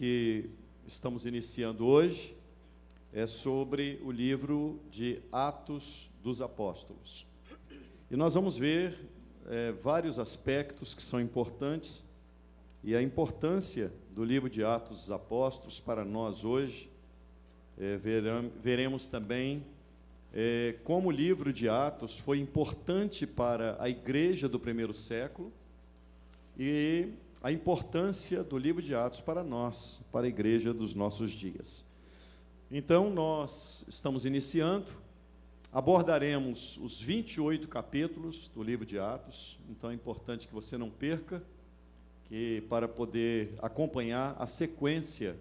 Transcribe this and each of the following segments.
que estamos iniciando hoje é sobre o livro de Atos dos Apóstolos. E nós vamos ver vários aspectos que são importantes, e a importância do livro de Atos dos Apóstolos para nós hoje. Veremos também como o livro de Atos foi importante para a igreja do primeiro século e a importância do livro de Atos para nós, para a igreja dos nossos dias. Então, nós estamos iniciando, abordaremos os 28 capítulos do livro de Atos, então é importante que você não perca, para poder acompanhar a sequência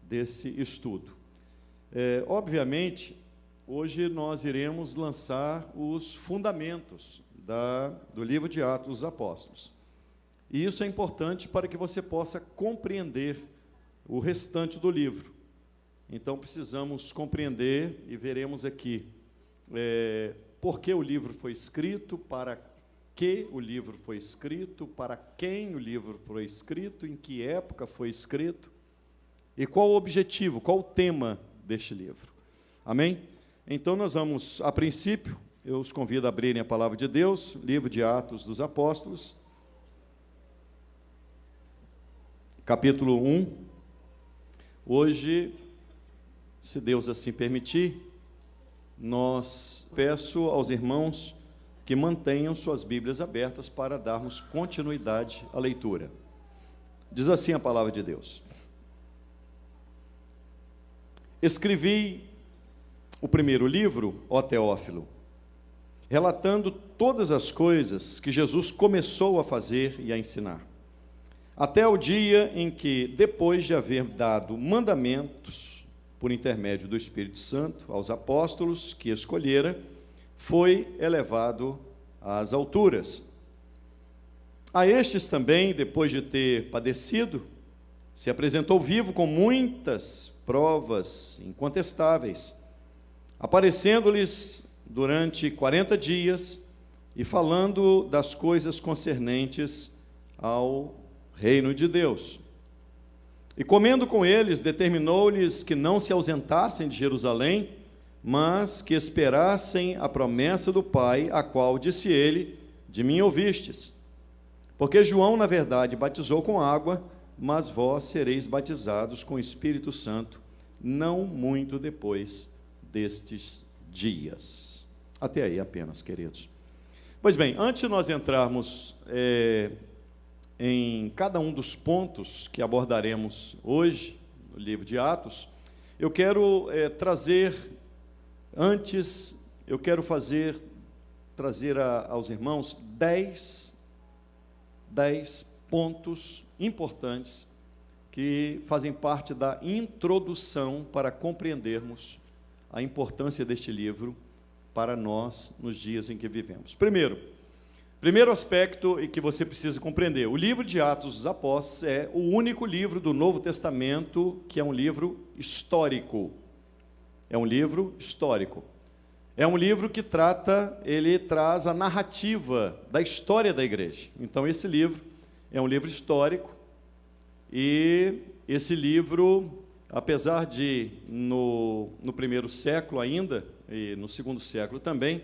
desse estudo. Obviamente, hoje nós iremos lançar os fundamentos do livro de Atos dos Apóstolos. E isso é importante para que você possa compreender o restante do livro. Então, precisamos compreender e veremos aqui por que o livro foi escrito, para que o livro foi escrito, para quem o livro foi escrito, em que época foi escrito e qual o objetivo, qual o tema deste livro. Amém? Então, nós vamos, a princípio, eu os convido a abrirem a palavra de Deus, livro de Atos dos Apóstolos, capítulo 1. Hoje, se Deus assim permitir, peço aos irmãos que mantenham suas Bíblias abertas para darmos continuidade à leitura. Diz assim a palavra de Deus: Escrevi o primeiro livro, ó Teófilo, relatando todas as coisas que Jesus começou a fazer e a ensinar, até o dia em que, depois de haver dado mandamentos, por intermédio do Espírito Santo, aos apóstolos que escolhera, foi elevado às alturas. A estes também, depois de ter padecido, se apresentou vivo com muitas provas incontestáveis, aparecendo-lhes durante 40 dias e falando das coisas concernentes ao reino de Deus. E comendo com eles, determinou-lhes que não se ausentassem de Jerusalém, mas que esperassem a promessa do Pai, a qual disse ele: de mim ouvistes. Porque João, na verdade, batizou com água, mas vós sereis batizados com o Espírito Santo, não muito depois destes dias. Até aí apenas, queridos. Pois bem, antes de nós entrarmos em cada um dos pontos que abordaremos hoje no livro de Atos, eu quero trazer aos irmãos 10 pontos importantes que fazem parte da introdução para compreendermos a importância deste livro para nós nos dias em que vivemos. Primeiro aspecto e que você precisa compreender: o livro de Atos dos Apóstolos é o único livro do Novo Testamento que é um livro histórico. É um livro histórico. É um livro que traz a narrativa da história da igreja. Então, esse livro é um livro histórico, e esse livro, apesar de, no primeiro século ainda, e no segundo século também,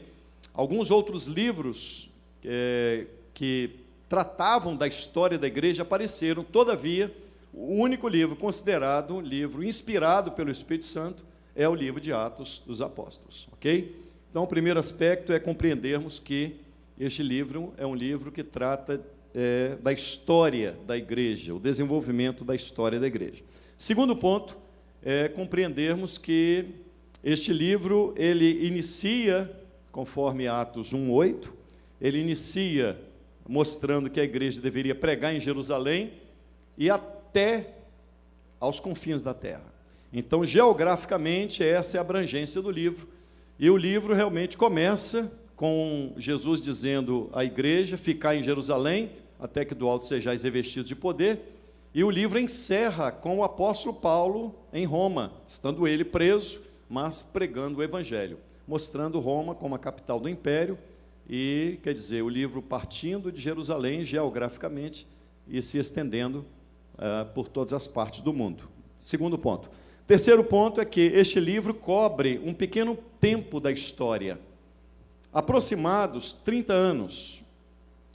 alguns outros livros que tratavam da história da igreja apareceram. Todavia, o único livro considerado um livro inspirado pelo Espírito Santo é o livro de Atos dos Apóstolos, ok? Então, o primeiro aspecto é compreendermos que este livro é um livro que trata da história da igreja, o desenvolvimento da história da igreja. Segundo ponto é compreendermos que este livro, ele inicia, conforme Atos 1:8, ele inicia mostrando que a igreja deveria pregar em Jerusalém e até aos confins da terra. Então, geograficamente, essa é a abrangência do livro. E o livro realmente começa com Jesus dizendo à igreja: ficar em Jerusalém, até que do alto sejais revestidos de poder. E o livro encerra com o apóstolo Paulo em Roma, estando ele preso, mas pregando o evangelho, mostrando Roma como a capital do império. E, quer dizer, o livro partindo de Jerusalém geograficamente e se estendendo por todas as partes do mundo. Segundo ponto. Terceiro ponto é que este livro cobre um pequeno tempo da história, aproximados 30 anos.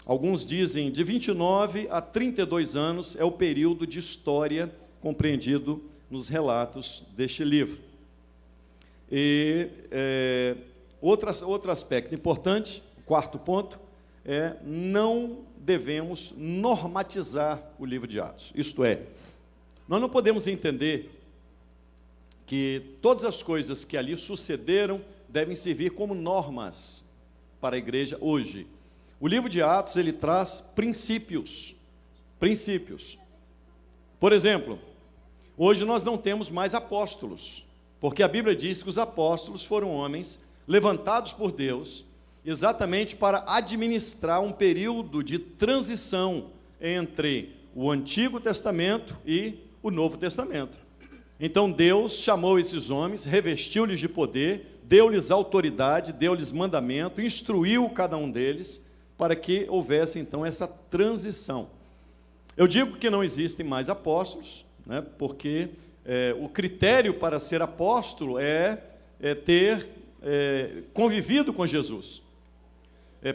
Alguns dizem de 29 a 32 anos é o período de história compreendido nos relatos deste livro. E outro aspecto importante, o quarto ponto, é não devemos normatizar o livro de Atos. Isto é, nós não podemos entender que todas as coisas que ali sucederam devem servir como normas para a igreja hoje. O livro de Atos, ele traz princípios. Por exemplo, hoje nós não temos mais apóstolos, porque a Bíblia diz que os apóstolos foram homens levantados por Deus exatamente para administrar um período de transição entre o Antigo Testamento e o Novo Testamento. Então Deus chamou esses homens, revestiu-lhes de poder, deu-lhes autoridade, deu-lhes mandamento, instruiu cada um deles para que houvesse então essa transição. Eu digo que não existem mais apóstolos, né, porque o critério para ser apóstolo é ter convivido com Jesus.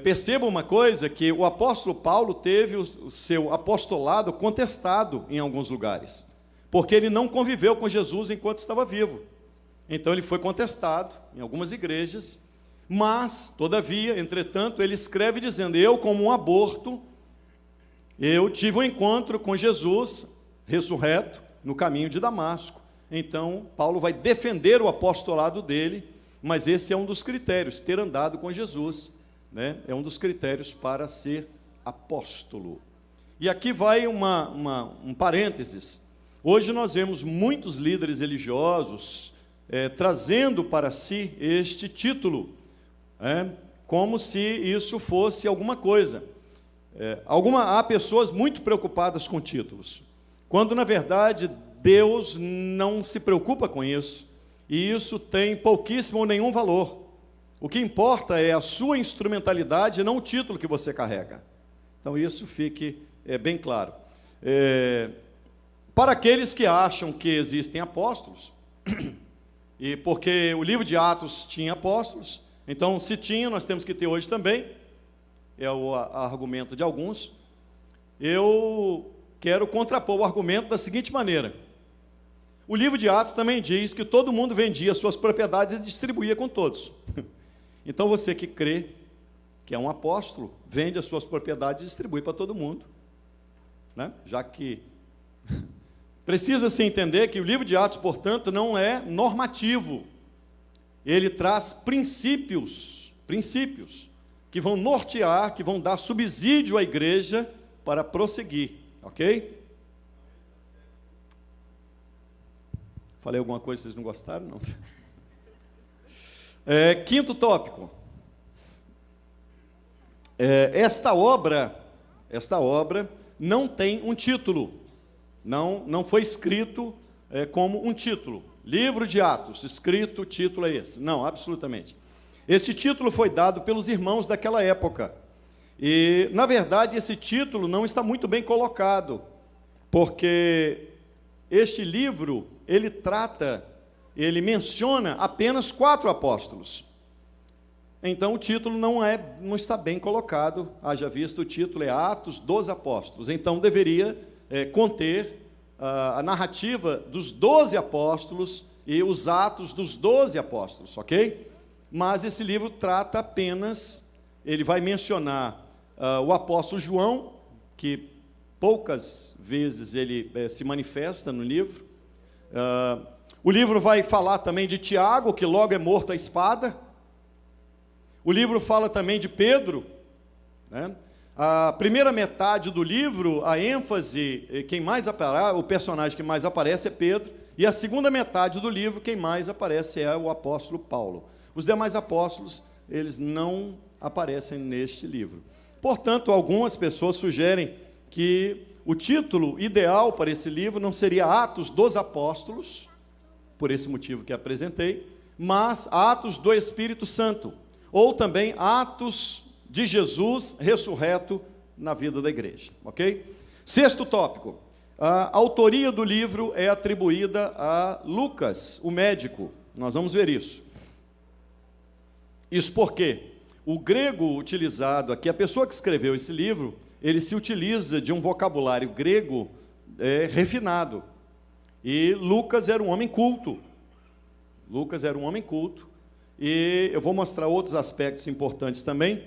Perceba uma coisa, que o apóstolo Paulo teve o seu apostolado contestado em alguns lugares, porque ele não conviveu com Jesus enquanto estava vivo. Então ele foi contestado em algumas igrejas, mas, todavia, entretanto, ele escreve dizendo: eu, como um aborto, eu tive um encontro com Jesus ressurreto no caminho de Damasco. Então, Paulo vai defender o apostolado dele, mas esse é um dos critérios, ter andado com Jesus, né? É um dos critérios para ser apóstolo. E aqui vai um parênteses. Hoje nós vemos muitos líderes religiosos trazendo para si este título, como se isso fosse alguma coisa. Há pessoas muito preocupadas com títulos, quando na verdade Deus não se preocupa com isso, e isso tem pouquíssimo ou nenhum valor. O que importa é a sua instrumentalidade e não o título que você carrega. Então isso fique bem claro. Para aqueles que acham que existem apóstolos, e porque o livro de Atos tinha apóstolos, então se tinha, nós temos que ter hoje também, é o argumento de alguns. Eu quero contrapor o argumento da seguinte maneira: o livro de Atos também diz que todo mundo vendia suas propriedades e distribuía com todos. Então você que crê que é um apóstolo, vende as suas propriedades e distribui para todo mundo, né? Já que precisa-se entender que o livro de Atos, portanto, não é normativo. Ele traz princípios que vão nortear, que vão dar subsídio à igreja para prosseguir, ok? Falei alguma coisa que vocês não gostaram? Não. Quinto tópico. Esta obra não tem um título. Não foi escrito como um título. Livro de Atos, escrito, o título é esse. Não, absolutamente. Este título foi dado pelos irmãos daquela época. E, na verdade, esse título não está muito bem colocado, porque este livro, ele menciona apenas 4 apóstolos. Então, o título não está bem colocado. Haja visto, o título é Atos dos Apóstolos. Então, deveria conter a narrativa dos 12 apóstolos e os atos dos 12 apóstolos, ok? Mas esse livro trata apenas, ele vai mencionar o apóstolo João, que poucas vezes ele se manifesta no livro. O livro vai falar também de Tiago, que logo é morto à espada. O livro fala também de Pedro, né? A primeira metade do livro, a ênfase, o personagem que mais aparece é Pedro, e a segunda metade do livro, quem mais aparece é o apóstolo Paulo. Os demais apóstolos, eles não aparecem neste livro. Portanto, algumas pessoas sugerem que o título ideal para esse livro não seria Atos dos Apóstolos, por esse motivo que apresentei, mas Atos do Espírito Santo, ou também Atos de Jesus ressurreto na vida da igreja, ok? Sexto tópico, A autoria do livro é atribuída a Lucas, o médico. Nós vamos ver isso. Isso porque o grego utilizado aqui, a pessoa que escreveu esse livro, ele se utiliza de um vocabulário grego refinado. E Lucas era um homem culto. Lucas era um homem culto. E eu vou mostrar outros aspectos importantes também.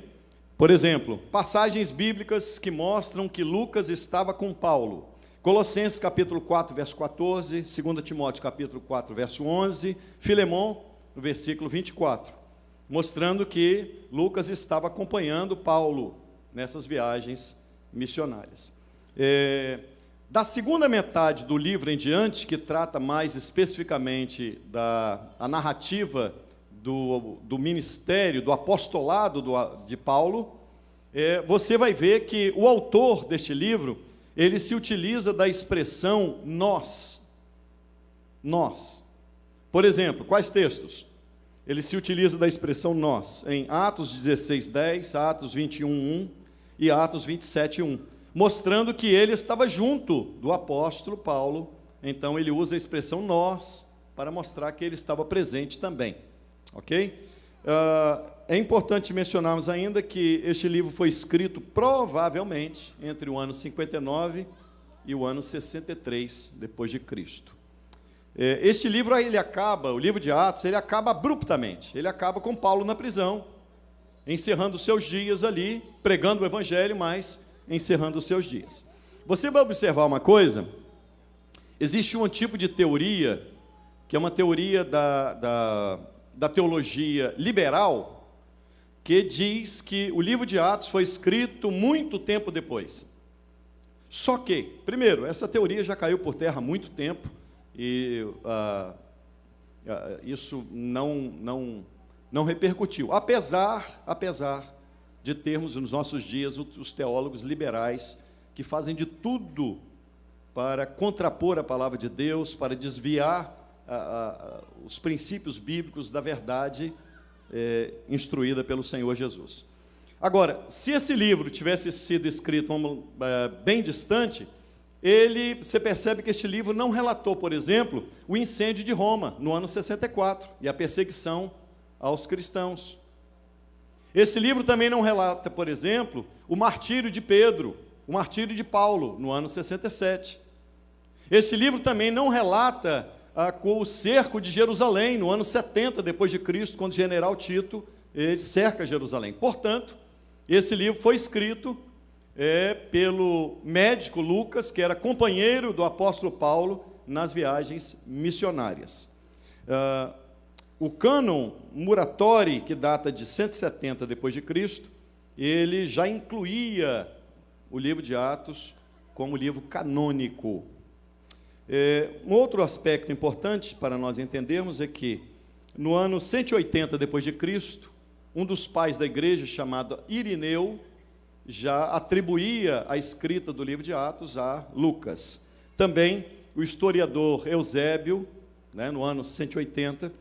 Por exemplo, passagens bíblicas que mostram que Lucas estava com Paulo. Colossenses capítulo 4, verso 14, 2 Timóteo capítulo 4, verso 11, Filemão, no versículo 24, mostrando que Lucas estava acompanhando Paulo nessas viagens missionárias. Da segunda metade do livro em diante, que trata mais especificamente da narrativa do ministério, do apostolado de Paulo, você vai ver que o autor deste livro, ele se utiliza da expressão nós. Nós. Por exemplo, quais textos? Ele se utiliza da expressão nós, em Atos 16:10, Atos 21:1 e Atos 27:1, mostrando que ele estava junto do apóstolo Paulo. Então ele usa a expressão nós para mostrar que ele estava presente também. Ok? É importante mencionarmos ainda que este livro foi escrito provavelmente entre o ano 59 e o ano 63 depois de Cristo. Este livro ele acaba, o livro de Atos, ele acaba abruptamente. Ele acaba com Paulo na prisão, encerrando os seus dias ali, pregando o evangelho, mas encerrando os seus dias. Você vai observar uma coisa, existe um tipo de teoria, que é uma teoria da teologia liberal, que diz que o livro de Atos foi escrito muito tempo depois. Só que, primeiro, essa teoria já caiu por terra há muito tempo, e isso não repercutiu, apesar de termos nos nossos dias os teólogos liberais que fazem de tudo para contrapor a palavra de Deus, para desviar os princípios bíblicos da verdade instruída pelo Senhor Jesus. Agora, se esse livro tivesse sido escrito bem distante, você percebe que este livro não relatou, por exemplo, o incêndio de Roma, no ano 64, e a perseguição aos cristãos. Esse livro também não relata, por exemplo, o martírio de Pedro, o martírio de Paulo, no ano 67. Esse livro também não relata com o cerco de Jerusalém, no ano 70 depois de Cristo, quando o general Tito cerca Jerusalém. Portanto, esse livro foi escrito pelo médico Lucas, que era companheiro do apóstolo Paulo nas viagens missionárias. O cânon Muratori, que data de 170 depois de Cristo, ele já incluía o livro de Atos como livro canônico. Um outro aspecto importante para nós entendermos é que, no ano 180 depois de Cristo, um dos pais da igreja, chamado Irineu, já atribuía a escrita do livro de Atos a Lucas. Também o historiador Eusébio, no ano 180,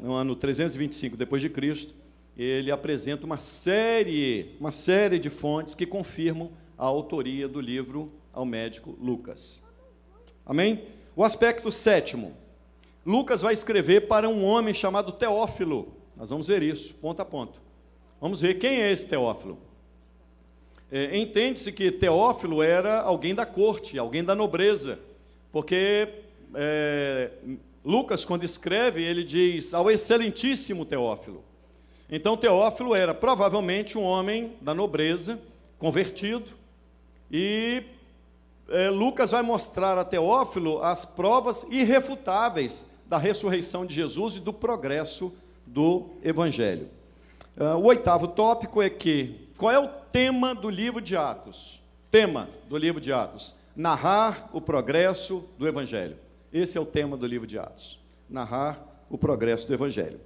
no ano 325 depois de Cristo, ele apresenta uma série de fontes que confirmam a autoria do livro ao médico Lucas. Amém? O aspecto sétimo. Lucas vai escrever para um homem chamado Teófilo. Nós vamos ver isso, ponto a ponto. Vamos ver quem é esse Teófilo. Entende-se que Teófilo era alguém da corte, alguém da nobreza, porque Lucas, quando escreve, ele diz ao excelentíssimo Teófilo. Então, Teófilo era provavelmente um homem da nobreza, convertido, e Lucas vai mostrar a Teófilo as provas irrefutáveis da ressurreição de Jesus e do progresso do Evangelho. O oitavo tópico é qual é o tema do livro de Atos? Tema do livro de Atos: narrar o progresso do Evangelho. Esse é o tema do livro de Atos: narrar o progresso do Evangelho.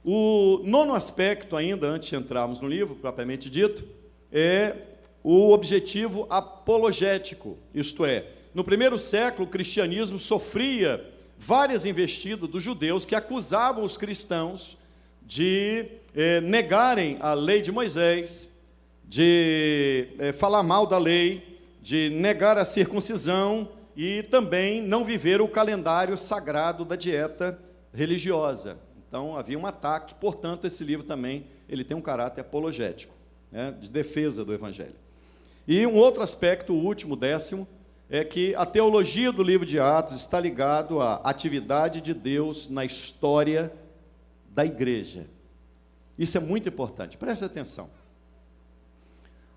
O nono aspecto, ainda antes de entrarmos no livro, propriamente dito, é o objetivo apologético, isto é, no primeiro século o cristianismo sofria várias investidas dos judeus que acusavam os cristãos de negarem a lei de Moisés, de falar mal da lei, de negar a circuncisão e também não viver o calendário sagrado da dieta religiosa. Então, havia um ataque, portanto, esse livro também ele tem um caráter apologético, né, de defesa do Evangelho. E um outro aspecto, o último, 10º, é que a teologia do livro de Atos está ligado à atividade de Deus na história da igreja. Isso é muito importante, preste atenção.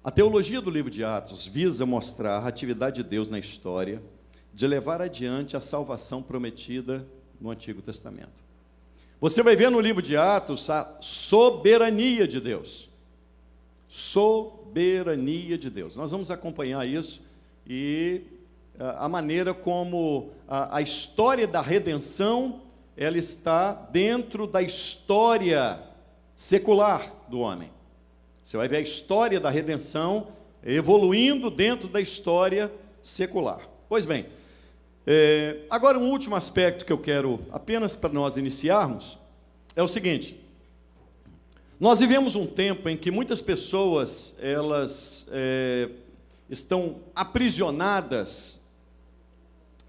A teologia do livro de Atos visa mostrar a atividade de Deus na história, de levar adiante a salvação prometida no Antigo Testamento. Você vai ver no livro de Atos a soberania de Deus. Soberania de Deus. Nós vamos acompanhar isso e a maneira como a história da redenção, ela está dentro da história secular do homem. Você vai ver a história da redenção evoluindo dentro da história secular. Pois bem, agora um último aspecto que eu quero, apenas para nós iniciarmos, é o seguinte. Nós vivemos um tempo em que muitas pessoas, elas estão aprisionadas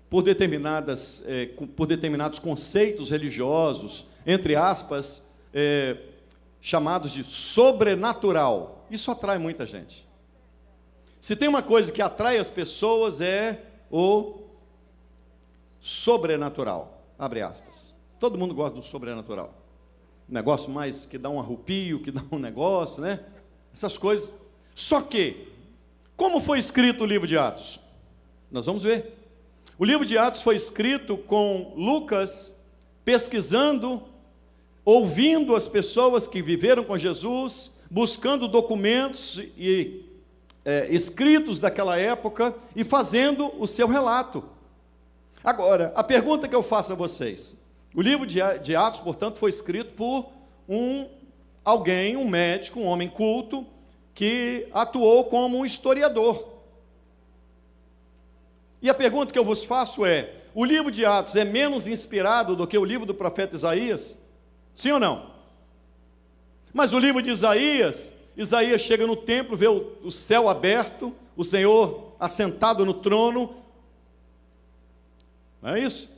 por determinados conceitos religiosos, entre aspas, chamados de sobrenatural. Isso atrai muita gente. Se tem uma coisa que atrai as pessoas é o sobrenatural, abre aspas. Todo mundo gosta do sobrenatural. Um negócio mais que dá um arrepio, que dá um negócio, né? Essas coisas. Só que, como foi escrito o livro de Atos? Nós vamos ver. O livro de Atos foi escrito com Lucas pesquisando, ouvindo as pessoas que viveram com Jesus, buscando documentos e escritos daquela época e fazendo o seu relato. Agora, a pergunta que eu faço a vocês: o livro de Atos, portanto, foi escrito por alguém, um médico, um homem culto, que atuou como um historiador. E a pergunta que eu vos faço é: o livro de Atos é menos inspirado do que o livro do profeta Isaías? Sim ou não? Mas o livro de Isaías, Isaías chega no templo, vê o céu aberto, o Senhor assentado no trono, não é isso?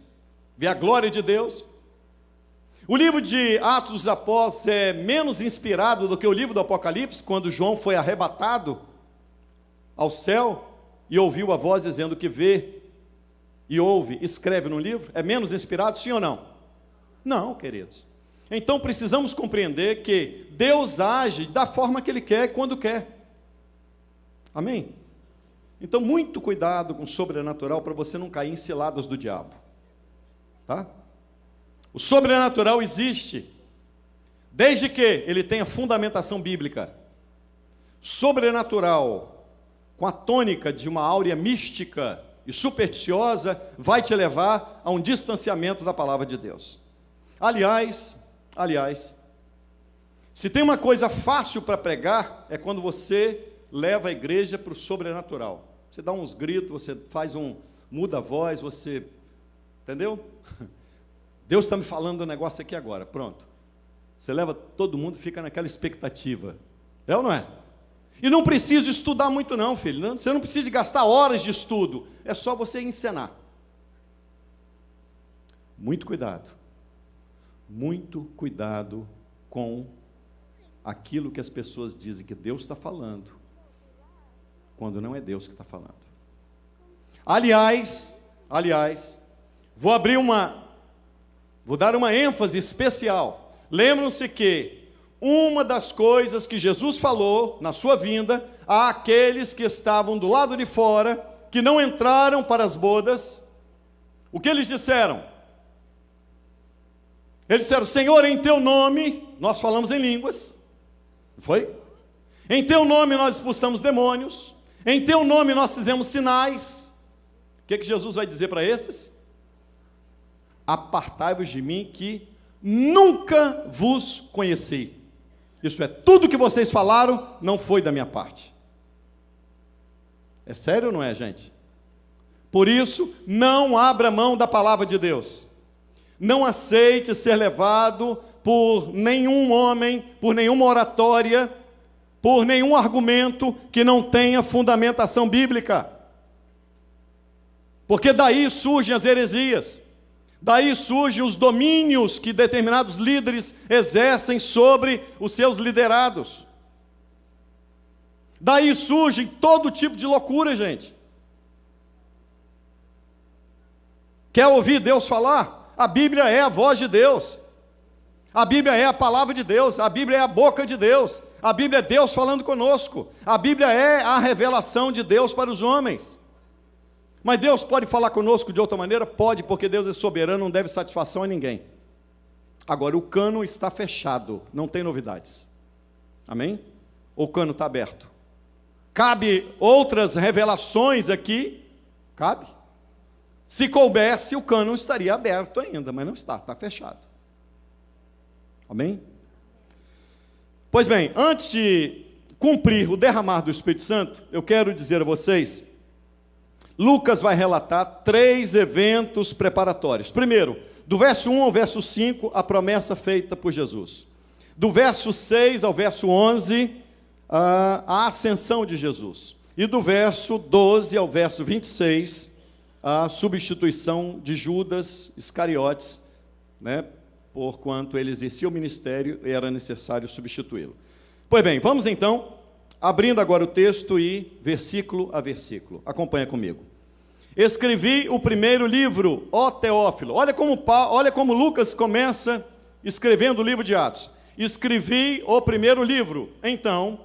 Vê a glória de Deus. O livro de Atos dos Apóstolos é menos inspirado do que o livro do Apocalipse, quando João foi arrebatado ao céu e ouviu a voz dizendo que vê e ouve, escreve no livro. É menos inspirado, sim ou não? Não, queridos. Então precisamos compreender que Deus age da forma que Ele quer, quando quer. Amém? Então muito cuidado com o sobrenatural para você não cair em ciladas do diabo. Tá? O sobrenatural existe, desde que ele tenha fundamentação bíblica. Sobrenatural, com a tônica de uma áurea mística e supersticiosa, vai te levar a um distanciamento da palavra de Deus. Aliás, se tem uma coisa fácil para pregar, é quando você leva a igreja para o sobrenatural. Você dá uns gritos, você faz muda a voz, você, entendeu? Deus está me falando um negócio aqui agora, pronto. Você leva todo mundo e fica naquela expectativa. É ou não é? E não precisa estudar muito não, filho. Você não precisa de gastar horas de estudo. É só você encenar. Muito cuidado. Muito cuidado com aquilo que as pessoas dizem que Deus está falando, quando não é Deus que está falando. Aliás, vou dar uma ênfase especial. Lembram-se que uma das coisas que Jesus falou na sua vinda àqueles que estavam do lado de fora, que não entraram para as bodas, o que eles disseram? Eles disseram: Senhor, em teu nome, nós falamos em línguas, não foi? Em teu nome nós expulsamos demônios, em teu nome nós fizemos sinais. O que Jesus vai dizer para esses? Apartai-vos de mim, que nunca vos conheci. Isso é, tudo que vocês falaram não foi da minha parte. É sério ou não é, gente? Por isso, não abra mão da palavra de Deus. Não aceite ser levado por nenhum homem, por nenhuma oratória, por nenhum argumento que não tenha fundamentação bíblica. Porque daí surgem as heresias, daí surgem os domínios que determinados líderes exercem sobre os seus liderados. Daí surge todo tipo de loucura, gente. Quer ouvir Deus falar? A Bíblia é a voz de Deus. A Bíblia é a palavra de Deus. A Bíblia é a boca de Deus. A Bíblia é Deus falando conosco. A Bíblia é a revelação de Deus para os homens. Mas Deus pode falar conosco de outra maneira? Pode, porque Deus é soberano, não deve satisfação a ninguém. Agora, o cano está fechado, não tem novidades. Amém? Ou o cano está aberto? Cabe outras revelações aqui? Cabe. Se coubesse, o cano estaria aberto ainda, mas não está, está fechado. Amém? Pois bem, antes de cumprir o derramar do Espírito Santo, eu quero dizer a vocês, Lucas vai relatar 3 eventos preparatórios. Primeiro, do verso 1 ao verso 5, a promessa feita por Jesus. Do verso 6 ao verso 11, a ascensão de Jesus. E do verso 12 ao verso 26, a substituição de Judas Iscariotes, né, porquanto ele exercia o ministério e era necessário substituí-lo. Pois bem, vamos então, abrindo agora o texto e versículo a versículo. Acompanha comigo. Escrevi o primeiro livro, ó Teófilo. Olha como Lucas começa escrevendo o livro de Atos. Escrevi o primeiro livro. Então,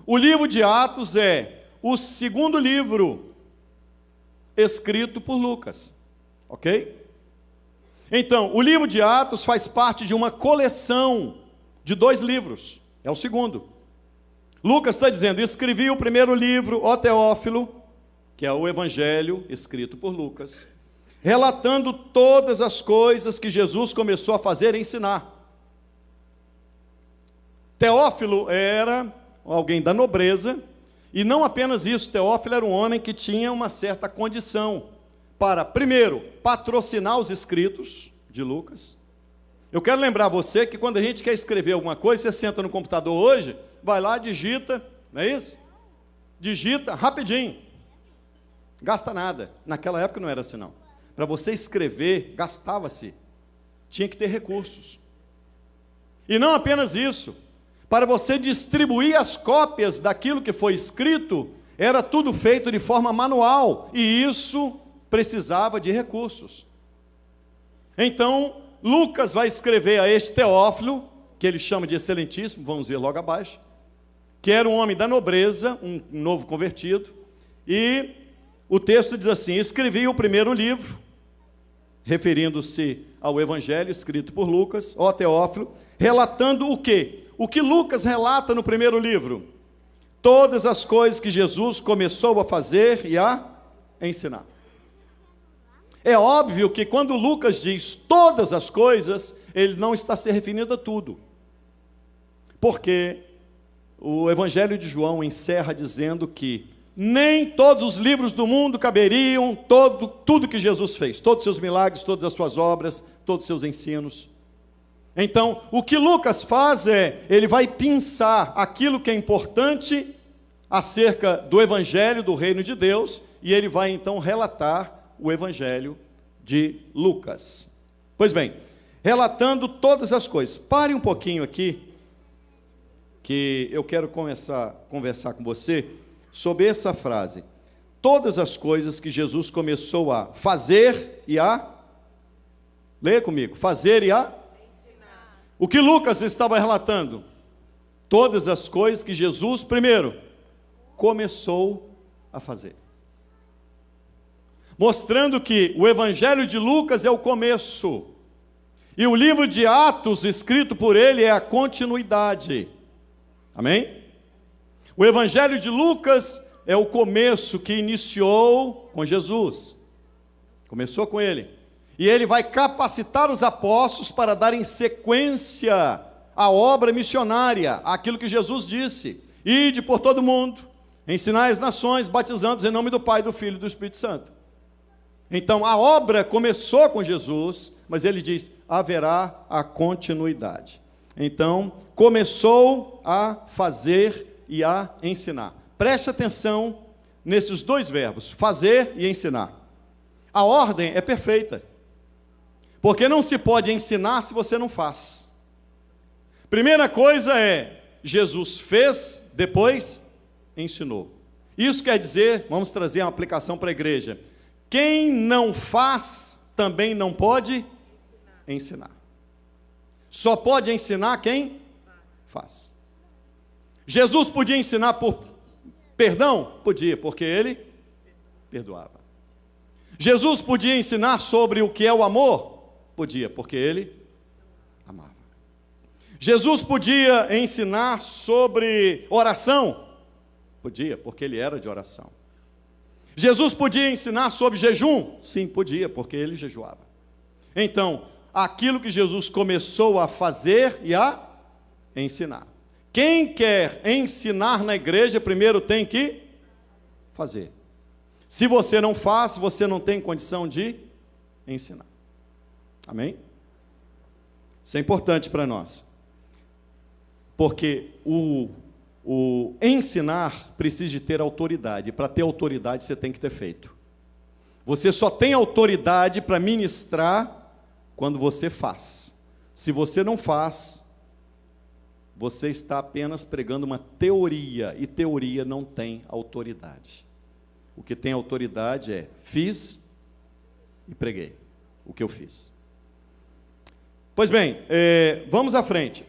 o livro de Atos é o segundo livro escrito por Lucas. Ok? Então, o livro de Atos faz parte de uma coleção de 2 livros. É o segundo. Lucas está dizendo, escrevi o primeiro livro, ó Teófilo, que é o Evangelho escrito por Lucas, relatando todas as coisas que Jesus começou a fazer e ensinar. Teófilo era alguém da nobreza, e não apenas isso, Teófilo era um homem que tinha uma certa condição para, primeiro, patrocinar os escritos de Lucas. Eu quero lembrar você que quando a gente quer escrever alguma coisa, você senta no computador hoje, vai lá, digita, não é isso? Digita rapidinho. Gasta nada. Naquela época não era assim, não. Para você escrever, gastava-se. Tinha que ter recursos. E não apenas isso. Para você distribuir as cópias daquilo que foi escrito, era tudo feito de forma manual. E isso precisava de recursos. Então, Lucas vai escrever a este Teófilo, que ele chama de excelentíssimo, vamos ver logo abaixo, que era um homem da nobreza, um novo convertido, e o texto diz assim, escrevi o primeiro livro, referindo-se ao Evangelho escrito por Lucas, ó Teófilo, relatando o quê? O que Lucas relata no primeiro livro? Todas as coisas que Jesus começou a fazer e a ensinar. É óbvio que quando Lucas diz todas as coisas, ele não está se referindo a tudo. Porque o Evangelho de João encerra dizendo que nem todos os livros do mundo caberiam tudo que Jesus fez, todos os seus milagres, todas as suas obras, todos os seus ensinos. Então, o que Lucas faz ele vai pinçar aquilo que é importante acerca do Evangelho, do reino de Deus, e ele vai então relatar o Evangelho de Lucas. Pois bem, relatando todas as coisas. Pare um pouquinho aqui, que eu quero começar a conversar com você sobre essa frase. Todas as coisas que Jesus começou a fazer e a... Leia comigo. Fazer e a... ensinar. O que Lucas estava relatando? Todas as coisas que Jesus, primeiro, começou a fazer. Mostrando que o Evangelho de Lucas é o começo, e o livro de Atos, escrito por ele, é a continuidade. Amém? O Evangelho de Lucas é o começo que iniciou com Jesus. Começou com ele. E ele vai capacitar os apóstolos para darem sequência à obra missionária, àquilo que Jesus disse. Ide por todo mundo, ensinai as nações, batizando-os em nome do Pai, do Filho e do Espírito Santo. Então, a obra começou com Jesus, mas ele diz, haverá a continuidade. Então, começou a fazer e a ensinar. Preste atenção nesses dois verbos, fazer e ensinar. A ordem é perfeita, porque não se pode ensinar se você não faz. Primeira coisa é, Jesus fez, depois ensinou. Isso quer dizer, vamos trazer uma aplicação para a igreja, quem não faz, também não pode ensinar. Só pode ensinar quem faz. Jesus podia ensinar por perdão? Podia, porque ele perdoava. Jesus podia ensinar sobre o que é o amor? Podia, porque ele amava. Jesus podia ensinar sobre oração? Podia, porque ele era de oração. Jesus podia ensinar sobre jejum? Sim, podia, porque ele jejuava. Então, aquilo que Jesus começou a fazer e a ensinar. Quem quer ensinar na igreja, primeiro tem que fazer. Se você não faz, você não tem condição de ensinar. Amém? Isso é importante para nós. Porque o ensinar precisa de ter autoridade. Para ter autoridade, você tem que ter feito. Você só tem autoridade para ministrar quando você faz. Se você não faz, você está apenas pregando uma teoria, e teoria não tem autoridade. O que tem autoridade é, fiz e preguei o que eu fiz. Pois bem, vamos à frente.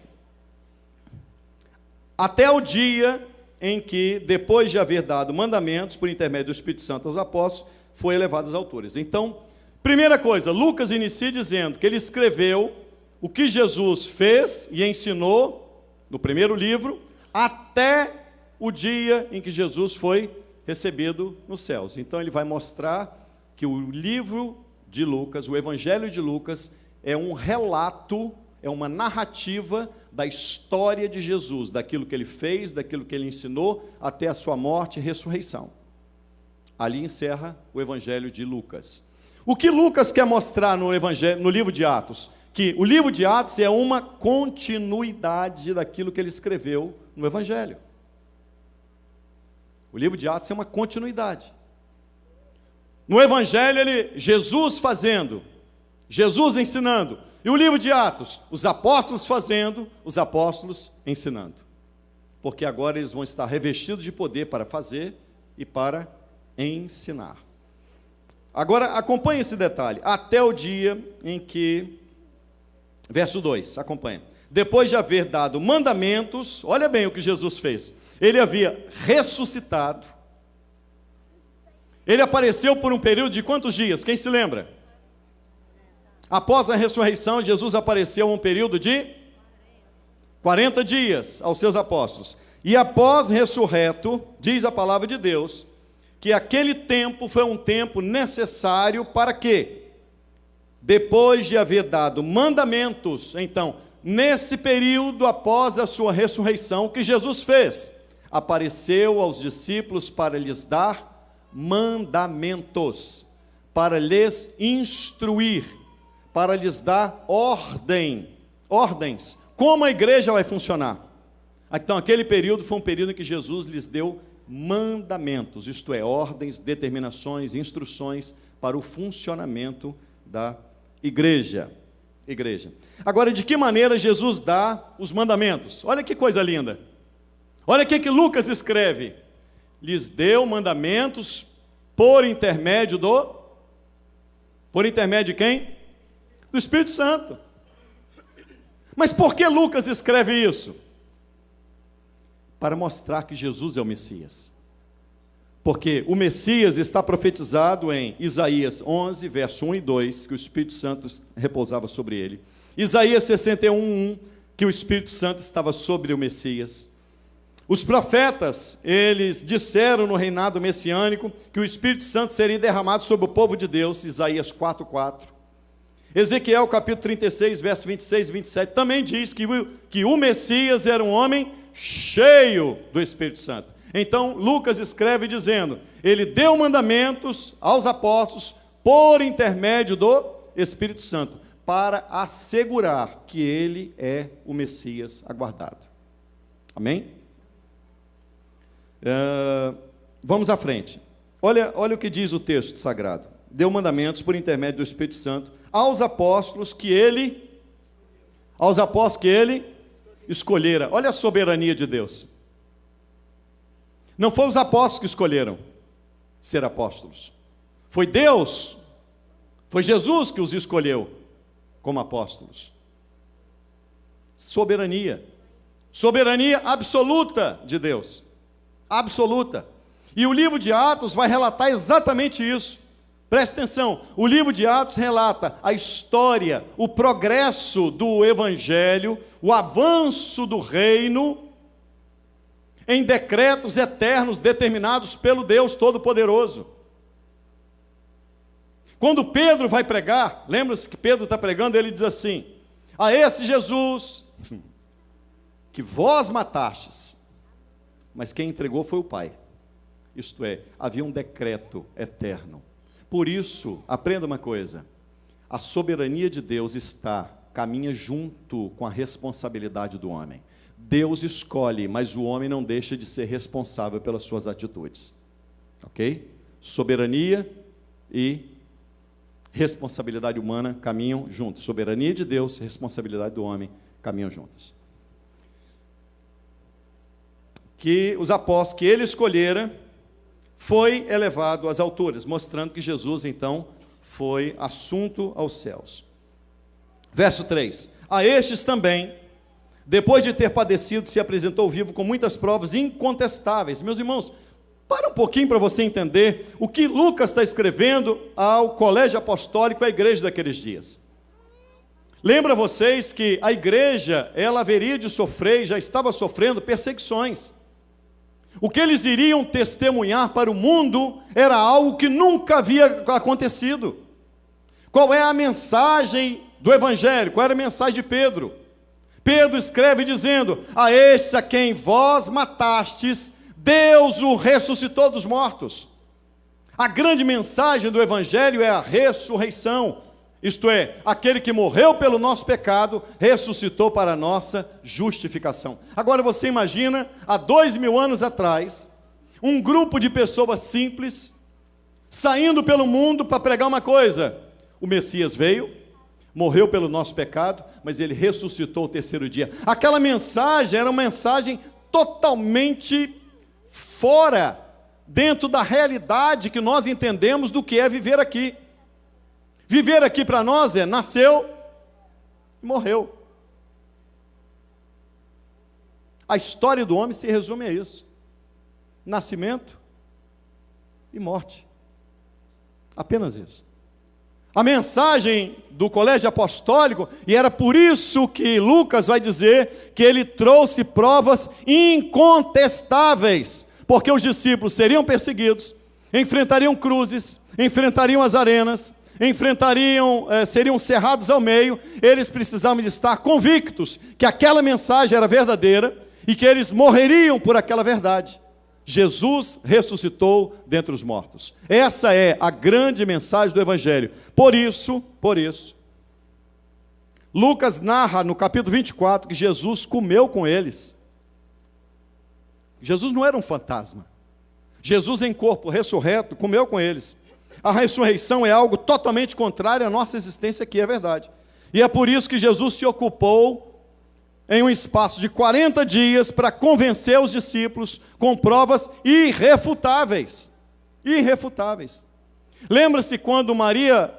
Até o dia em que, depois de haver dado mandamentos por intermédio do Espírito Santo aos apóstolos, foi elevado às alturas. Então, primeira coisa, Lucas inicia dizendo que ele escreveu o que Jesus fez e ensinou no primeiro livro, até o dia em que Jesus foi recebido nos céus. Então ele vai mostrar que o livro de Lucas, o Evangelho de Lucas, é um relato, é uma narrativa da história de Jesus, daquilo que ele fez, daquilo que ele ensinou, até a sua morte e ressurreição. Ali encerra o Evangelho de Lucas. O que Lucas quer mostrar no livro de Atos? Que o livro de Atos é uma continuidade daquilo que ele escreveu no Evangelho. O livro de Atos é uma continuidade. No Evangelho, Jesus fazendo, Jesus ensinando. E o livro de Atos, os apóstolos fazendo, os apóstolos ensinando. Porque agora eles vão estar revestidos de poder para fazer e para ensinar. Agora, acompanhe esse detalhe. Até o dia em que... Verso 2, acompanha. Depois de haver dado mandamentos, olha bem o que Jesus fez. Ele havia ressuscitado. Ele apareceu por um período de quantos dias? Quem se lembra? Após a ressurreição, Jesus apareceu um período de 40 dias aos seus apóstolos. E após ressurreto, diz a palavra de Deus, que aquele tempo foi um tempo necessário para quê? Depois de haver dado mandamentos, então, nesse período após a sua ressurreição, o que Jesus fez? Apareceu aos discípulos para lhes dar mandamentos, para lhes instruir, para lhes dar ordens. Como a igreja vai funcionar? Então, aquele período foi um período em que Jesus lhes deu mandamentos, isto é, ordens, determinações, instruções para o funcionamento da igreja. Agora, de que maneira Jesus dá os mandamentos? Olha que coisa linda. Olha o que Lucas escreve. Lhes deu mandamentos por intermédio de quem? Do Espírito Santo. Mas por que Lucas escreve isso? Para mostrar que Jesus é o Messias. Porque o Messias está profetizado em Isaías 11, verso 1 e 2, que o Espírito Santo repousava sobre ele. Isaías 61, 1, que o Espírito Santo estava sobre o Messias. Os profetas, eles disseram no reinado messiânico que o Espírito Santo seria derramado sobre o povo de Deus, Isaías 4, 4. Ezequiel capítulo 36, verso 26 e 27, também diz que o Messias era um homem cheio do Espírito Santo. Então, Lucas escreve dizendo, ele deu mandamentos aos apóstolos por intermédio do Espírito Santo, para assegurar que ele é o Messias aguardado. Amém? Vamos à frente. Olha o que diz o texto sagrado. Deu mandamentos por intermédio do Espírito Santo aos apóstolos que ele escolhera. Olha a soberania de Deus. Não foram os apóstolos que escolheram ser apóstolos. Foi Deus, foi Jesus que os escolheu como apóstolos. Soberania. Soberania absoluta de Deus. Absoluta. E o livro de Atos vai relatar exatamente isso. Preste atenção, o livro de Atos relata a história, o progresso do Evangelho, o avanço do reino, em decretos eternos determinados pelo Deus Todo-Poderoso. Quando Pedro vai pregar, lembra-se que Pedro está pregando, ele diz assim: a esse Jesus, que vós matastes, mas quem entregou foi o Pai. Isto é, havia um decreto eterno. Por isso, aprenda uma coisa, a soberania de Deus caminha junto com a responsabilidade do homem. Deus escolhe, mas o homem não deixa de ser responsável pelas suas atitudes. Ok? Soberania e responsabilidade humana caminham juntos. Soberania de Deus e responsabilidade do homem caminham juntas. Que os apóstolos que ele escolhera foi elevado às alturas, mostrando que Jesus, então, foi assunto aos céus. Verso 3. A estes também, depois de ter padecido, se apresentou vivo com muitas provas incontestáveis. Meus irmãos, para um pouquinho para você entender o que Lucas está escrevendo ao colégio apostólico, à igreja daqueles dias. Lembra vocês que a igreja, ela haveria de sofrer, já estava sofrendo perseguições. O que eles iriam testemunhar para o mundo era algo que nunca havia acontecido. Qual é a mensagem do Evangelho? Qual era a mensagem de Pedro? Pedro escreve dizendo: a este a quem vós matastes, Deus o ressuscitou dos mortos. A grande mensagem do Evangelho é a ressurreição. Isto é, aquele que morreu pelo nosso pecado, ressuscitou para a nossa justificação. Agora você imagina, há 2000 anos atrás, um grupo de pessoas simples, saindo pelo mundo para pregar uma coisa: o Messias veio, morreu pelo nosso pecado, mas ele ressuscitou o terceiro dia. Aquela mensagem era uma mensagem totalmente fora, dentro da realidade que nós entendemos do que é viver aqui. Viver aqui para nós é nasceu e morreu. A história do homem se resume a isso: nascimento e morte. Apenas isso. A mensagem do colégio apostólico, e era por isso que Lucas vai dizer que ele trouxe provas incontestáveis, porque os discípulos seriam perseguidos, enfrentariam cruzes, enfrentariam as arenas, seriam cerrados ao meio. Eles precisavam de estar convictos que aquela mensagem era verdadeira e que eles morreriam por aquela verdade. Jesus ressuscitou dentre os mortos. Essa é a grande mensagem do Evangelho. Por isso, Lucas narra no capítulo 24 que Jesus comeu com eles. Jesus não era um fantasma. Jesus em corpo ressurreto comeu com eles. A ressurreição é algo totalmente contrário à nossa existência aqui, é verdade. E é por isso que Jesus se ocupou em um espaço de 40 dias para convencer os discípulos com provas irrefutáveis. Irrefutáveis. Lembra-se quando Maria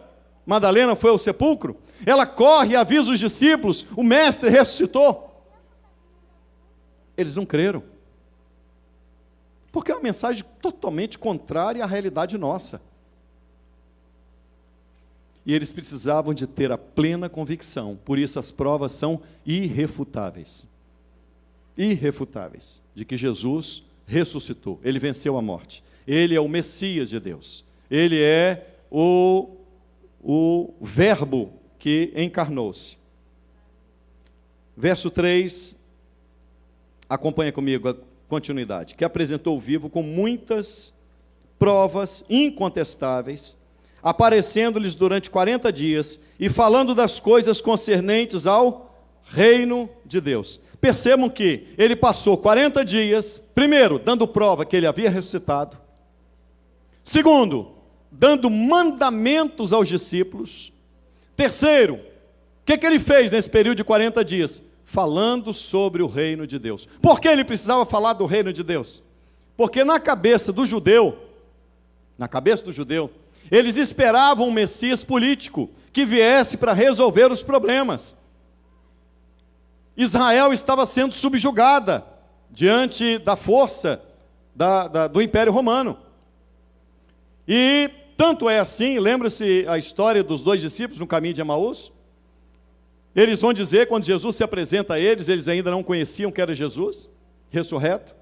Madalena foi ao sepulcro? Ela corre e avisa os discípulos: o mestre ressuscitou. Eles não creram. Porque é uma mensagem totalmente contrária à realidade nossa. E eles precisavam de ter a plena convicção, por isso as provas são irrefutáveis. Irrefutáveis, de que Jesus ressuscitou, ele venceu a morte. Ele é o Messias de Deus. Ele é o Verbo que encarnou-se. Verso 3, acompanha comigo a continuidade. Que apresentou o vivo com muitas provas incontestáveis, aparecendo-lhes durante 40 dias e falando das coisas concernentes ao reino de Deus. Percebam que ele passou 40 dias, primeiro, dando prova que ele havia ressuscitado, Segundo, dando mandamentos aos discípulos. Terceiro, o que ele fez nesse período de 40 dias? Falando sobre o reino de Deus. Por que ele precisava falar do reino de Deus? Porque na cabeça do judeu, eles esperavam um Messias político que viesse para resolver os problemas. Israel estava sendo subjugada diante da força do Império Romano. E tanto é assim, lembra-se a história dos 2 discípulos no caminho de Emaús? Eles vão dizer, quando Jesus se apresenta a eles, eles ainda não conheciam que era Jesus, ressurreto.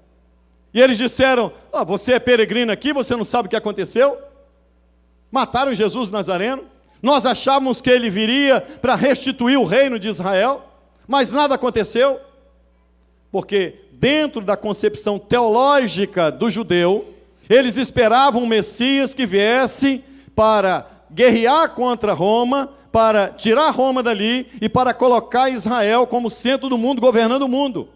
E eles disseram, você é peregrino aqui, você não sabe o que aconteceu? Mataram Jesus Nazareno, nós achávamos que ele viria para restituir o reino de Israel, mas nada aconteceu, porque dentro da concepção teológica do judeu, eles esperavam um Messias que viesse para guerrear contra Roma, para tirar Roma dali e para colocar Israel como centro do mundo, governando o mundo.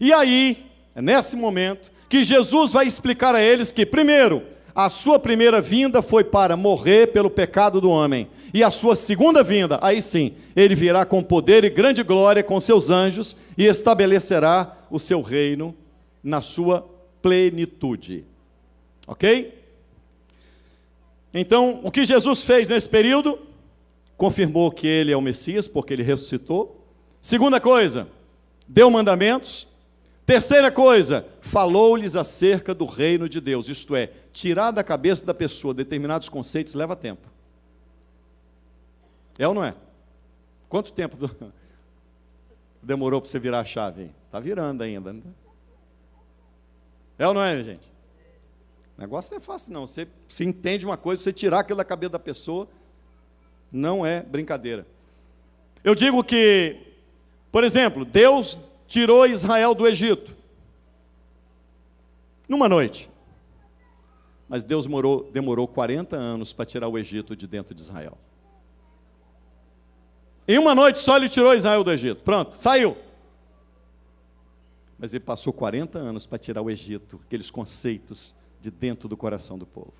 E aí, é nesse momento, que Jesus vai explicar a eles que, primeiro, a sua primeira vinda foi para morrer pelo pecado do homem. E a sua segunda vinda, aí sim, ele virá com poder e grande glória com seus anjos e estabelecerá o seu reino na sua plenitude. Ok? Então, o que Jesus fez nesse período? Confirmou que ele é o Messias, porque ele ressuscitou. Segunda coisa, deu mandamentos. Terceira coisa, falou-lhes acerca do reino de Deus, isto é, tirar da cabeça da pessoa determinados conceitos leva tempo. É ou não é? Quanto tempo demorou para você virar a chave? Está virando ainda. Né? É ou não é, gente? O negócio não é fácil não, você entende uma coisa, você tirar aquilo da cabeça da pessoa, não é brincadeira. Eu digo que, por exemplo, Deus tirou Israel do Egito, numa noite. Mas Deus demorou 40 anos para tirar o Egito de dentro de Israel. Em uma noite só ele tirou Israel do Egito, pronto, saiu. Mas ele passou 40 anos para tirar o Egito, aqueles conceitos de dentro do coração do povo.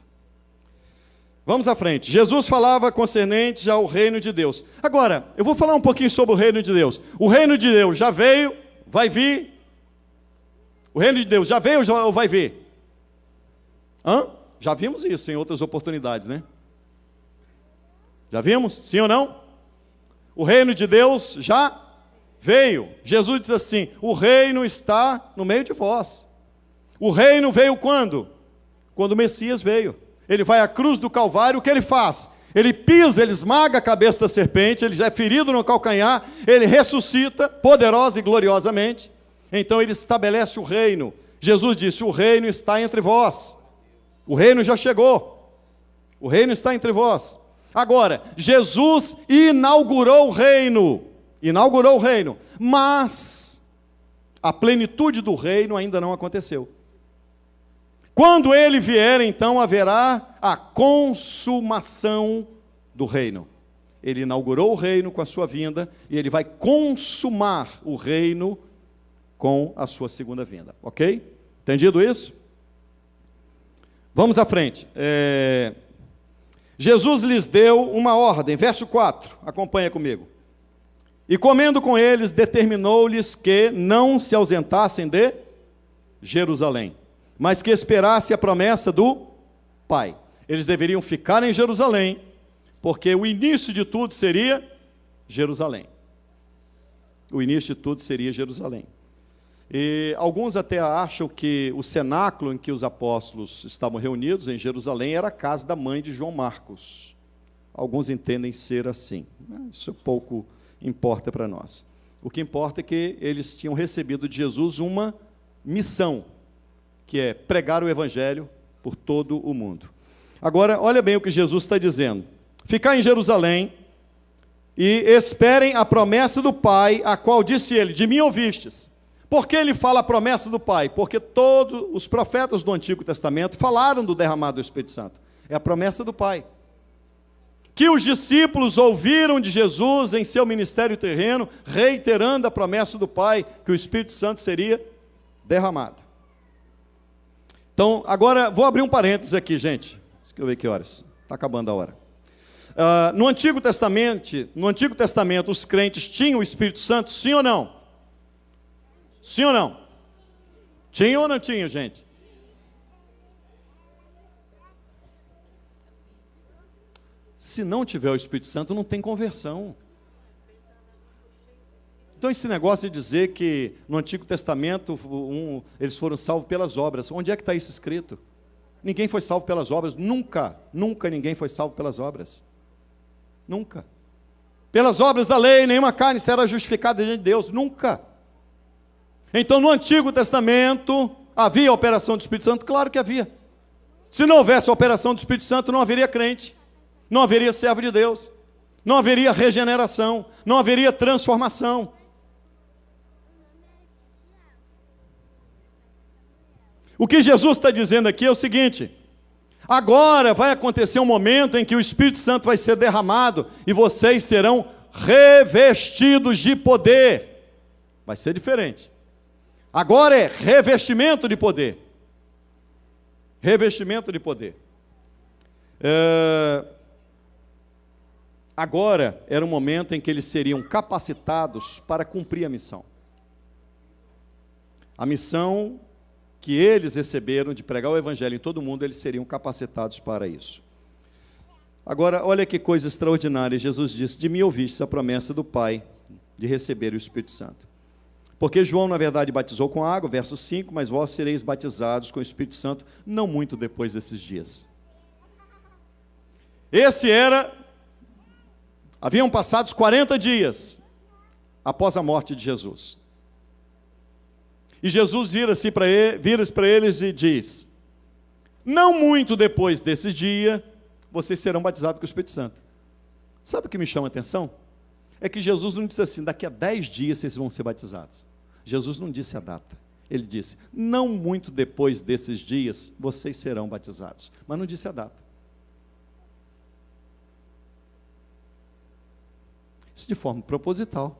Vamos à frente. Jesus falava concernente ao reino de Deus. Agora, eu vou falar um pouquinho sobre o reino de Deus. O reino de Deus já veio, vai vir. O reino de Deus já veio ou vai vir? Já vimos isso em outras oportunidades, né? Já vimos? Sim ou não? O reino de Deus já veio. Jesus diz assim, o reino está no meio de vós. O reino veio quando? Quando o Messias veio. Ele vai à cruz do Calvário, o que ele faz? Ele pisa, ele esmaga a cabeça da serpente, ele já é ferido no calcanhar, ele ressuscita poderosa e gloriosamente. Então ele estabelece o reino. Jesus disse, o reino está entre vós. O reino já chegou. O reino está entre vós. Agora, Jesus inaugurou o reino. Inaugurou o reino. Mas a plenitude do reino ainda não aconteceu. Quando ele vier, então, haverá a consumação do reino. Ele inaugurou o reino com a sua vinda e ele vai consumar o reino com a sua segunda vinda. Ok? Entendido isso? Vamos à frente. Jesus lhes deu uma ordem, verso 4, acompanha comigo. E comendo com eles, determinou-lhes que não se ausentassem de Jerusalém, mas que esperasse a promessa do Pai. Eles deveriam ficar em Jerusalém, porque o início de tudo seria Jerusalém. O início de tudo seria Jerusalém. E alguns até acham que o cenáculo em que os apóstolos estavam reunidos em Jerusalém era a casa da mãe de João Marcos. Alguns entendem ser assim. Isso pouco importa para nós. O que importa é que eles tinham recebido de Jesus uma missão, que é pregar o evangelho por todo o mundo. Agora, olha bem o que Jesus está dizendo. Ficar em Jerusalém e esperem a promessa do Pai, a qual disse ele, de mim ouvistes. Por que ele fala a promessa do Pai? Porque todos os profetas do Antigo Testamento falaram do derramado do Espírito Santo. É a promessa do Pai. Que os discípulos ouviram de Jesus em seu ministério terreno, reiterando a promessa do Pai, que o Espírito Santo seria derramado. Então, agora, vou abrir um parênteses aqui, gente. Deixa eu ver que horas. Está acabando a hora. No Antigo Testamento, os crentes tinham o Espírito Santo, sim ou não? Sim ou não? Tinha ou não tinha, gente? Se não tiver o Espírito Santo, não tem conversão. Então esse negócio de dizer que no Antigo Testamento eles foram salvos pelas obras, onde é que está isso escrito? Ninguém foi salvo pelas obras, nunca ninguém foi salvo pelas obras. Nunca. Pelas obras da lei, nenhuma carne será justificada diante de Deus, nunca. Então no Antigo Testamento havia a operação do Espírito Santo? Claro que havia. Se não houvesse a operação do Espírito Santo, não haveria crente, não haveria servo de Deus, não haveria regeneração, não haveria transformação. O que Jesus está dizendo aqui é o seguinte: agora vai acontecer um momento em que o Espírito Santo vai ser derramado e vocês serão revestidos de poder. Vai ser diferente. Agora é revestimento de poder. Revestimento de poder. Agora era um momento em que eles seriam capacitados para cumprir a missão. A missão que eles receberam de pregar o Evangelho em todo mundo, eles seriam capacitados para isso. Agora, olha que coisa extraordinária. Jesus disse: de mim ouviste a promessa do Pai de receber o Espírito Santo. Porque João, na verdade, batizou com água, verso 5, mas vós sereis batizados com o Espírito Santo, não muito depois desses dias. Haviam passados 40 dias após a morte de Jesus. E Jesus vira-se para eles e diz: não muito depois desse dia, vocês serão batizados com o Espírito Santo. Sabe o que me chama a atenção? É que Jesus não disse assim: daqui a 10 dias vocês vão ser batizados. Jesus não disse a data. Ele disse: não muito depois desses dias, vocês serão batizados. Mas não disse a data. Isso de forma proposital.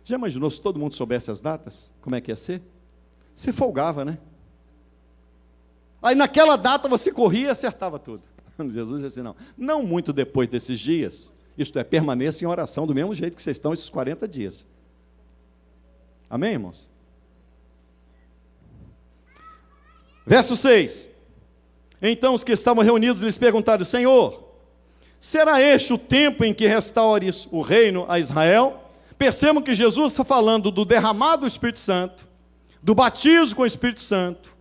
Já imaginou se todo mundo soubesse as datas? Como é que ia ser? Você folgava, né? Aí naquela data você corria e acertava tudo. Jesus disse assim: não muito depois desses dias, isto é, permaneça em oração do mesmo jeito que vocês estão esses 40 dias. Amém, irmãos? Verso 6. Então os que estavam reunidos lhes perguntaram: Senhor, será este o tempo em que restaures o reino a Israel? Percebam que Jesus está falando do derramado do Espírito Santo, do batismo com o Espírito Santo,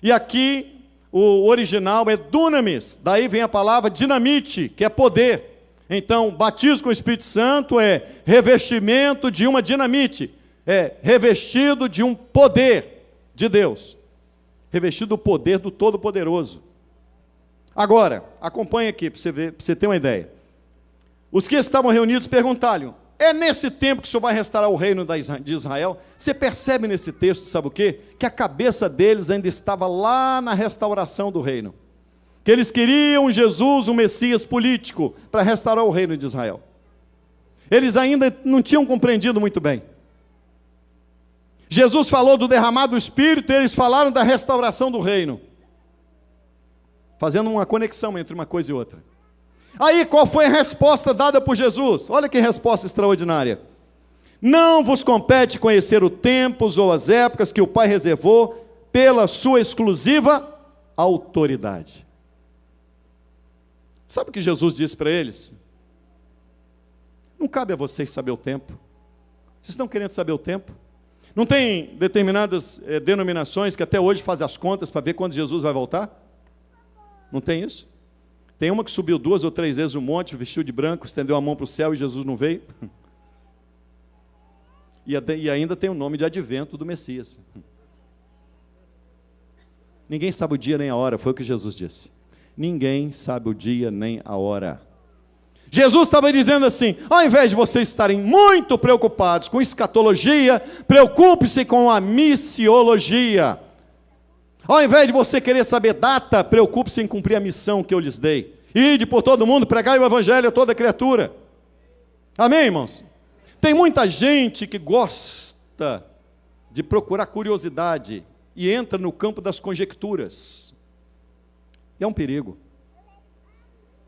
e aqui o original é dunamis, daí vem a palavra dinamite, que é poder. Então, batismo com o Espírito Santo é revestimento de uma dinamite, é revestido de um poder de Deus, revestido do poder do Todo-Poderoso. Agora, acompanhe aqui para você ver, para você ter uma ideia. Os que estavam reunidos perguntaram: é nesse tempo que o Senhor vai restaurar o reino de Israel? Você percebe nesse texto, sabe o quê? Que a cabeça deles ainda estava lá na restauração do reino. Que eles queriam Jesus, um Messias político, para restaurar o reino de Israel. Eles ainda não tinham compreendido muito bem. Jesus falou do derramado do Espírito, e eles falaram da restauração do reino. Fazendo uma conexão entre uma coisa e outra. Aí, qual foi a resposta dada por Jesus? Olha que resposta extraordinária. Não vos compete conhecer os tempos ou as épocas que o Pai reservou pela sua exclusiva autoridade. Sabe o que Jesus disse para eles? Não cabe a vocês saber o tempo. Vocês estão querendo saber o tempo? Não tem determinadas denominações que até hoje fazem as contas para ver quando Jesus vai voltar? Não tem isso? Tem uma que subiu 2 ou 3 vezes o monte, vestiu de branco, estendeu a mão para o céu e Jesus não veio. E ainda tem o nome de advento do Messias. Ninguém sabe o dia nem a hora, foi o que Jesus disse. Ninguém sabe o dia nem a hora. Jesus estava dizendo assim: ao invés de vocês estarem muito preocupados com escatologia, preocupe-se com a missiologia. Ao invés de você querer saber data, preocupe-se em cumprir a missão que eu lhes dei. Ide por todo mundo, pregai o Evangelho a toda criatura. Amém, irmãos? Tem muita gente que gosta de procurar curiosidade e entra no campo das conjecturas. E é um perigo.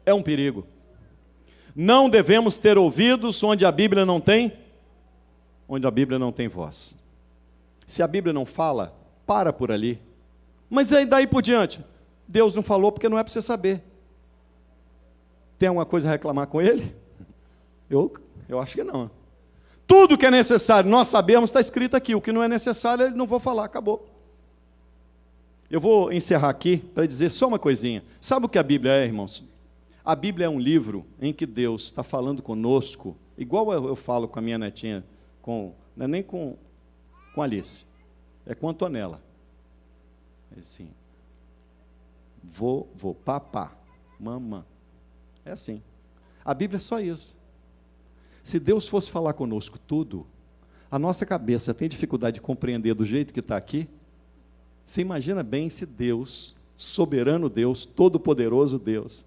É um perigo. Não devemos ter ouvidos onde a Bíblia não tem, onde a Bíblia não tem voz. Se a Bíblia não fala, para por ali. Mas aí daí por diante, Deus não falou porque não é para você saber. Tem alguma coisa a reclamar com Ele? Eu acho que não. Tudo que é necessário, nós sabemos, está escrito aqui. O que não é necessário, eu não vou falar, acabou. Eu vou encerrar aqui para dizer só uma coisinha. Sabe o que a Bíblia é, irmãos? A Bíblia é um livro em que Deus está falando conosco, igual eu falo com a minha netinha, não é nem com Alice, é com a Antonella. É assim, vou, papá, mamã. É assim. A Bíblia é só isso. Se Deus fosse falar conosco tudo, a nossa cabeça tem dificuldade de compreender do jeito que está aqui. Você imagina bem se Deus, soberano Deus, todo-poderoso Deus,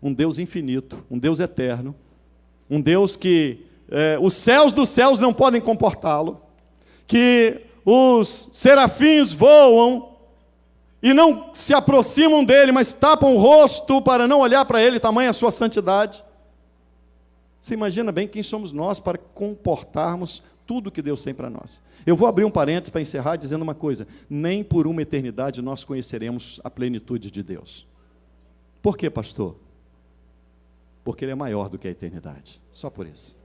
um Deus infinito, um Deus eterno, um Deus que os céus dos céus não podem comportá-lo, que os serafins voam e não se aproximam dele, mas tapam o rosto para não olhar para ele, tamanha a sua santidade. Você imagina bem quem somos nós para comportarmos tudo que Deus tem para nós. Eu vou abrir um parênteses para encerrar dizendo uma coisa: nem por uma eternidade nós conheceremos a plenitude de Deus. Por quê, pastor? Porque Ele é maior do que a eternidade. Só por isso.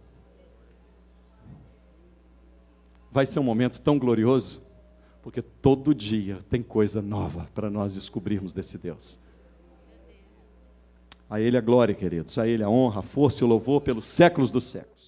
Vai ser um momento tão glorioso, porque todo dia tem coisa nova para nós descobrirmos desse Deus. A Ele a glória, queridos, a Ele a honra, a força e o louvor pelos séculos dos séculos.